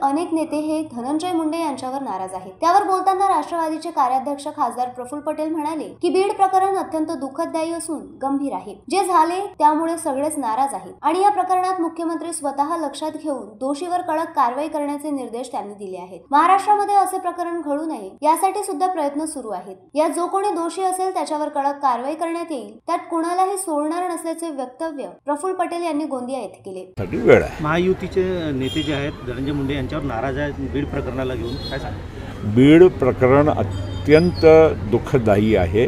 अनेक नेते हे धनंजय मुंडे यांच्यावर नाराज आहेत। त्यावर बोलताना राष्ट्रवादीचे कार्याध्यक्ष खासदार प्रफुल्ल पटेल म्हणाले की बीड प्रकरण अत्यंत दुःखदायी असून गंभीर आहे। जे झाले त्यामुळे सगळेच नाराज आहेत आणि या प्रकरणात मुख्यमंत्री स्वतः लक्षात घेऊन दोषीवर कडक कारवाई करण्याचे निर्देश त्यांनी दिले आहेत। महाराष्ट्रामध्ये असे प्रकरण घडू नये यासाठी सुद्धा प्रयत्न सुरू आहेत। यात जो कोणी दोषी असेल त्याच्यावर कडक कारवाई करण्यात येईल, त्यात कुणालाही सोडणार नसल्याचे वक्तव्य प्रफुल्ल पटेल यांनी गोंदिया येथे केले। महायुतीचे नेते जे आहेत धनंजय मुंडे यांच्यावर नाराज आहेत बीड प्रकरणाला घेऊन, काय सांगा? बीड प्रकरण अत्यंत दुःखदायी आहे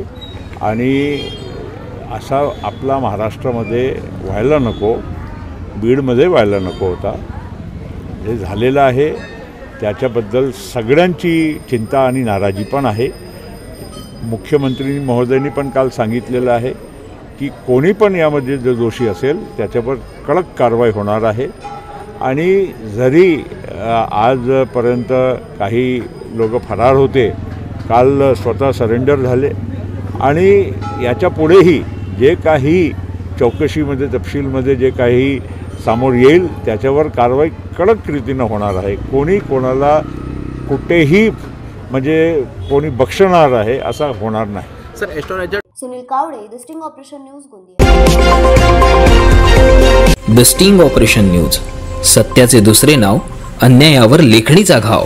आणि असा आपला महाराष्ट्रामध्ये व्हायला नको, बीडमध्ये व्हायला नको होता। जे झालेलं आहे त्याच्याबद्दल सगळ्यांची चिंता आणि नाराजी पण आहे। मुख्यमंत्री महोदयांनी पण काल सांगितलेलं आहे की कोणी पण यामध्ये जो दोषी असेल त्याच्यावर कडक कारवाई होणार आहे। आणि जरी आजपर्यंत काही लोक फरार होते, काल स्वतः सरेंडर झाले आणि याच्या पुढेही जे काही चौकशीमध्ये तपशीलमध्ये जे काही समोर येईल त्याच्यावर कारवाई कडक रीतीनं होणार आहे। कोणी कोणाला कुठेही म्हणजे कोणी बक्षणार आहे असं होणार नाही। Sir, Sunil Kawade, the sting operation news, Gondia. The sting operation news, सत्याचे दुसरे नाव, अन्यायावर लेखणीचा घाव।